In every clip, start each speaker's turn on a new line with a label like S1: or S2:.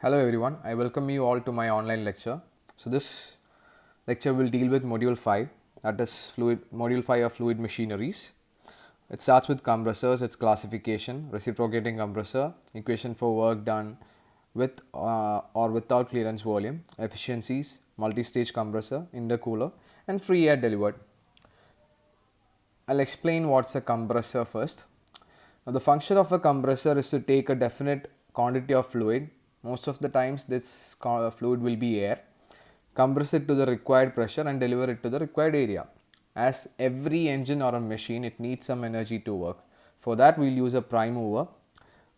S1: Hello everyone, I welcome you all to my online lecture. So this lecture will deal with module 5, that is module 5 of fluid machineries. It starts with compressors, its classification, reciprocating compressor, equation for work done with or without clearance volume, efficiencies, multi-stage compressor, intercooler and free air delivered. I'll explain what's a compressor first. Now, the function of a compressor is to take a definite quantity of fluid. Most of the times this fluid will be air, compress it to the required pressure and deliver it to the required area. As every engine or a machine, it needs some energy to work. For that we'll use a prime mover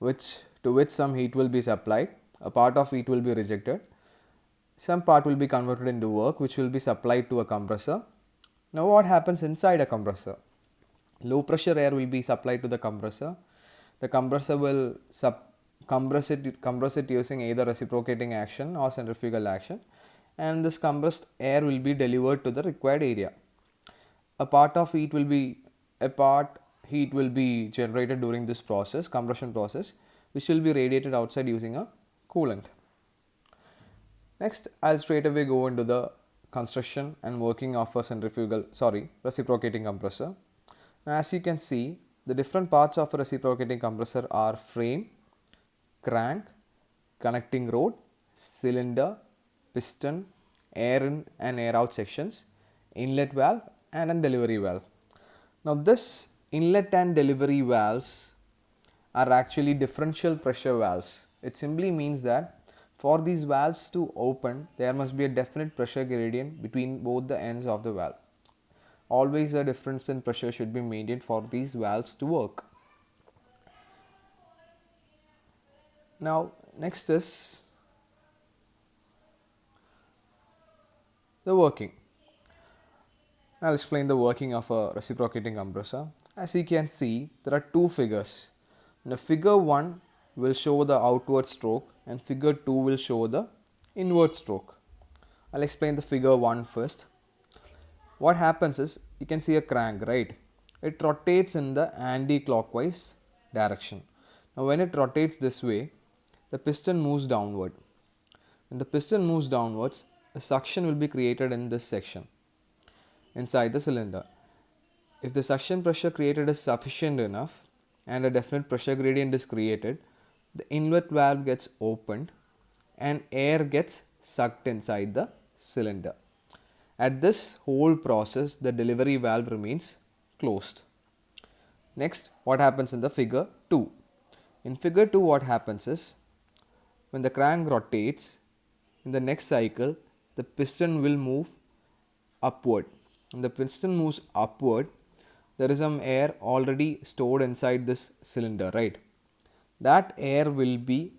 S1: to which some heat will be supplied, a part of heat will be rejected, some part will be converted into work which will be supplied to a compressor. Now what happens inside a compressor? Low pressure air will be supplied to the compressor. The compressor will compress it using either reciprocating action or centrifugal action, and this compressed air will be delivered to the required area. A part heat will be generated during this process, compression process, which will be radiated outside using a coolant. Next, I'll straight away go into the construction and working of a reciprocating compressor. Now, as you can see, the different parts of a reciprocating compressor are frame, crank, connecting rod, cylinder, piston, air in and air out sections, inlet valve and a delivery valve. Now, this inlet and delivery valves are actually differential pressure valves. It simply means that for these valves to open, there must be a definite pressure gradient between both the ends of the valve. Always a difference in pressure should be maintained for these valves to work. Now, next is the working. I'll explain the working of a reciprocating compressor. As you can see, there are two figures. Now, figure 1 will show the outward stroke and figure 2 will show the inward stroke. I'll explain the figure 1 first. What happens is, you can see a crank, right? It rotates in the anti-clockwise direction. Now, when it rotates this way, the piston moves downward. When the piston moves downwards, a suction will be created in this section inside the cylinder. If the suction pressure created is sufficient enough and a definite pressure gradient is created, the inlet valve gets opened and air gets sucked inside the cylinder. At this whole process, the delivery valve remains closed. Next, what happens in the figure 2? In figure 2, what happens is, when the crank rotates, in the next cycle, the piston will move upward. When the piston moves upward, there is some air already stored inside this cylinder, right? That air will be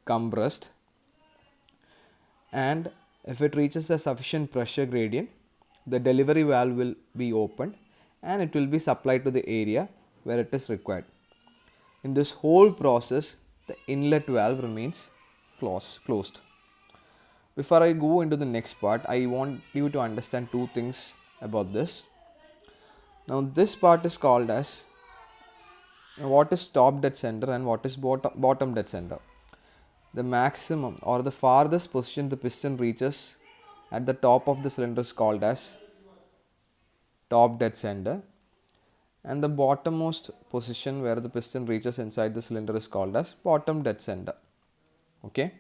S1: compressed, and if it reaches a sufficient pressure gradient, the delivery valve will be opened and it will be supplied to the area where it is required. In this whole process, the inlet valve remains closed. Before I go into the next part, I want you to understand two things about this. Now, this part is called as what is top dead center and what is bottom dead center. The maximum or the farthest position the piston reaches at the top of the cylinder is called as top dead center, and the bottommost position where the piston reaches inside the cylinder is called as bottom dead center. Okay.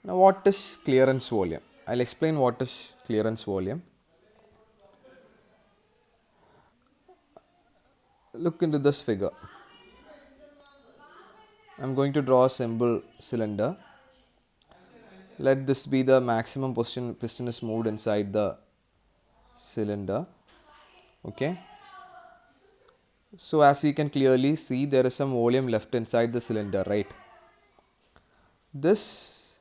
S1: Now, what is clearance volume? I'll explain what is clearance volume. Look into this figure. I'm going to draw a simple cylinder. Let this be the maximum position piston is moved inside the cylinder. Okay. So, as you can clearly see, there is some volume left inside the cylinder, right? This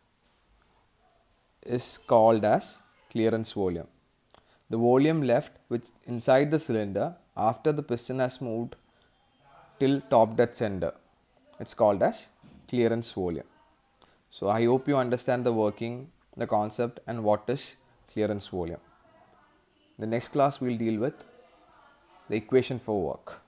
S1: is called as clearance volume. The volume left which inside the cylinder after the piston has moved till top dead center, it's called as clearance volume. So, I hope you understand the working, the concept and what is clearance volume. The next class we will deal with the equation for work.